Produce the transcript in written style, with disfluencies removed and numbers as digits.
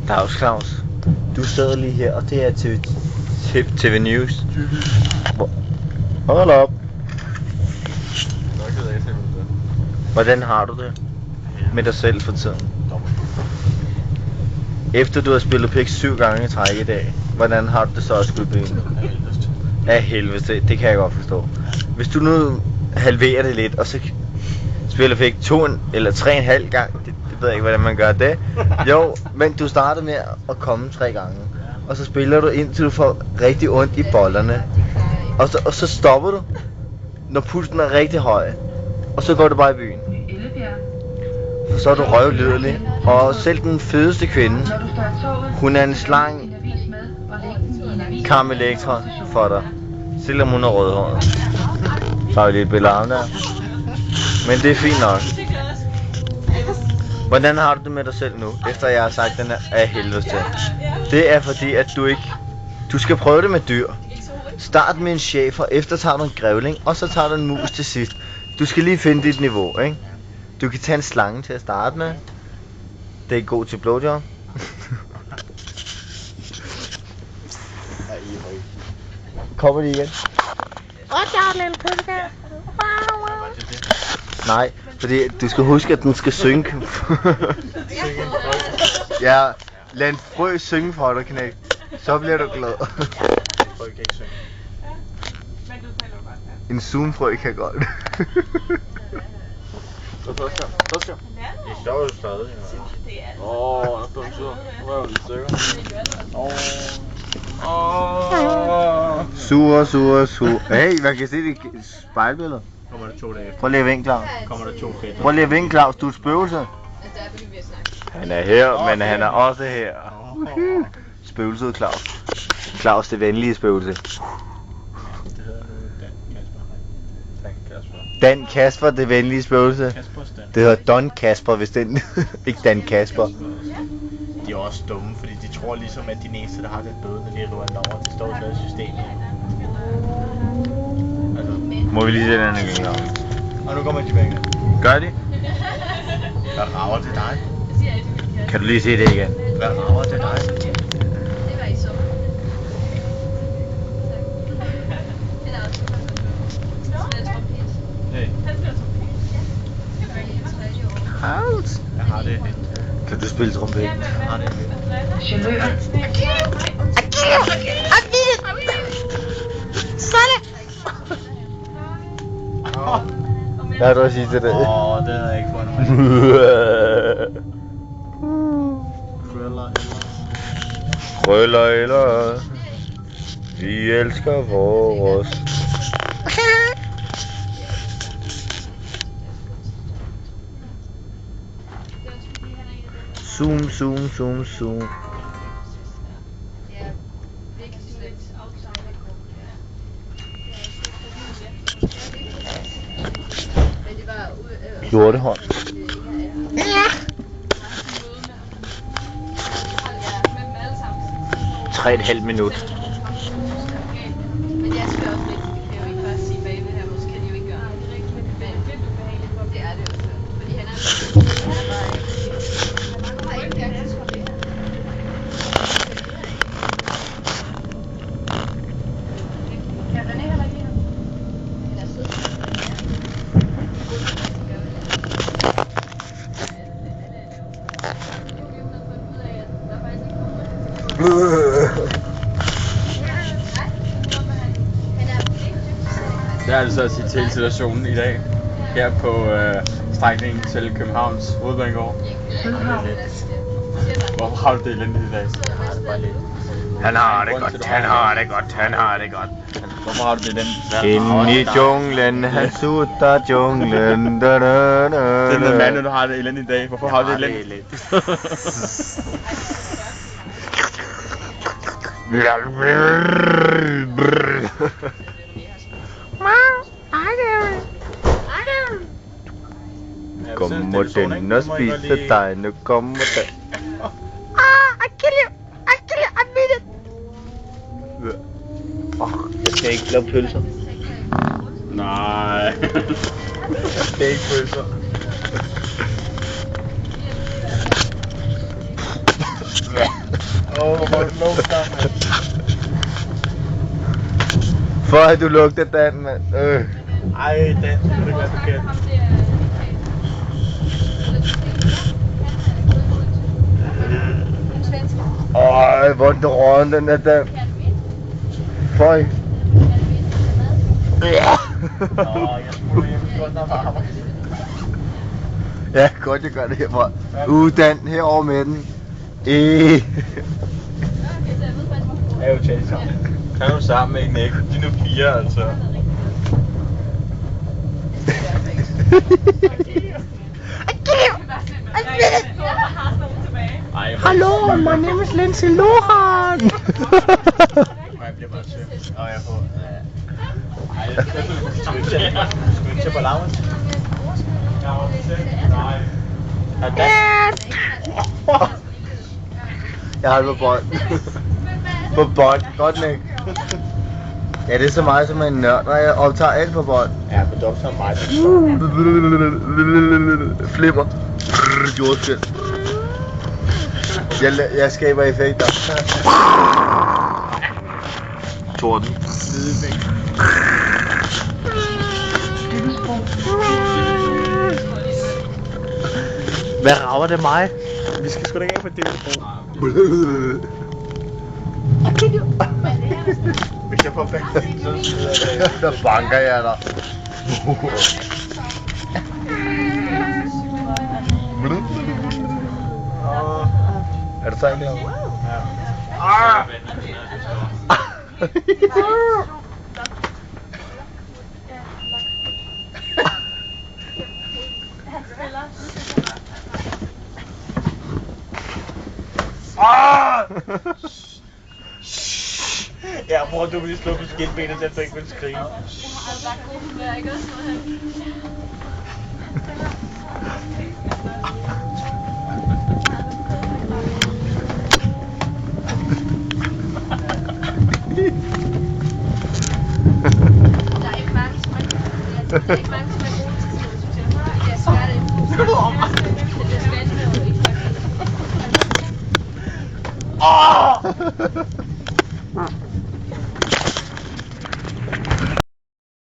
Dags Claus, du sidder lige her, og det er TV News. Hold op. Hvordan har du det med dig selv for tiden? Efter du har spillet pik 7 gange i træk i dag, hvordan har du det så at skulle bene? Af helvede, det kan jeg godt forstå. Hvis du nu halverer det lidt, og så spiller pik 2 eller 3,5 gang, det ved jeg ikke, hvordan man gør det. Jo, men du starter med at komme 3 gange, og så spiller du indtil du får rigtig ondt i bollerne. Og så stopper du, når pulsen er rigtig høj, og så går du bare i byen. For så er du røvlidelig, og selv den fedeste kvinde, hun er en slang Carmelektra for dig, selvom hun er rødhåret. Så har vi lidt billede af der. Men det er fint nok. Hvordan har du det med dig selv nu, efter jeg har sagt, at den er af helvede til? Det er fordi, at du skal prøve det med dyr. Start med en schæfer, efter tager du en grævling, og så tager du en mus til sidst. Du skal lige finde dit niveau, ikke? Du kan tage en slange til at starte med. Det er god til blowjob. Kommer de igen? Nej, fordi du skal huske, at den skal synge. Ja, lad en frø synge for dig, knæk. Så bliver du glad. Frø kan ikke synge. En zoomfrø kan godt. Så skal. Det står jo stadig. Der står en tur. Nu er jo lidt stykker. Sur. Hey, man kan se det i spejlbilledet. Kommer der 2 dage efter. Prøv lige at vinke, Claus. Kommer der 2 fedt. Prøv lige at vinke, Claus. Du er et spøgelse. Han er her, men han er også her. Spøgelset, Claus. Claus, det venlige spøgelse. Det hedder Dan Kasper, det venlige spøgelse. Det hedder Don Kasper, hvis den ikke Dan Kasper. De er også dumme, fordi de tror ligesom, at de eneste, der har den bøde, når de river den over. Det står jo i systemet. Altså. Må vi lige se den en gang? Og nu kommer de væk. Gør de? Hvad rager til dig? Kan du lige se det igen? Hvad rager til dig? Hey. House. Jeg har det. Kan du spille trompet? Jeg har det. Hvad har du at sige til det? Det havde jeg ikke fundet mig. Krøller eller vi elsker vores. Zoom. Lortehånd. Ja. 3,5 minut. Men jeg skal også ikke, det kan jo ikke bare sige bagved her, måske kan de jo ikke gøre det. Men det er det jo så. Fordi han er bare ikke gerne til det. Kan René heller ikke lide ham? Han er sød. Det er altså at sige til situationen i dag, her på strækningen til Københavns Hovedbanegård. Hvorfor har du det elendigt i dag? Han har det godt. Hvorfor har du det elendigt? Inde i junglen, han sutter junglen. Det er den mand, du har det elendigt i dag. Hvorfor har du det elendigt? Kommer den og spiser dig, nu kommer den. I kill you, I mean it. Jeg skal ikke lave pølser. Nej. Jeg skal ikke pølser. Åh, hvor lugter, mand. For at du lugter Dan, mand. Ej, den skulle det være forkert. Øj, hvor drøn den er Dan. Føj. Nå, jeg skulle hjem godt nok varme. Ja, godt jeg gør det herfra. Dan, herover med den. Er jo tæt sammen. Kan du sammen med Nick? De er nu 4, altså. Hallo, my name is Lindsay Lohan. Jeg bliver bare søm. Og jeg får... Ej, jeg skal ikke til på laven. Nej. Jeg har det på bånd. På bånd, godt Nick. Ja, det er så meget som en nørd, når jeg optager alt på bånd. Ja, men dog så meget. Flipper. Jordskæld. Jeg skaber effekter. Torden. Hvad rager det mig? Vi skal sgu da ikke af på det. Hvis jeg får fat i det, så smider jeg det. Der banker jeg dig. Er du sejt derovre? Ja. Ja, bror, du vil lige slå på skindbenet, så jeg ikke vil skrige. Der er ikke mange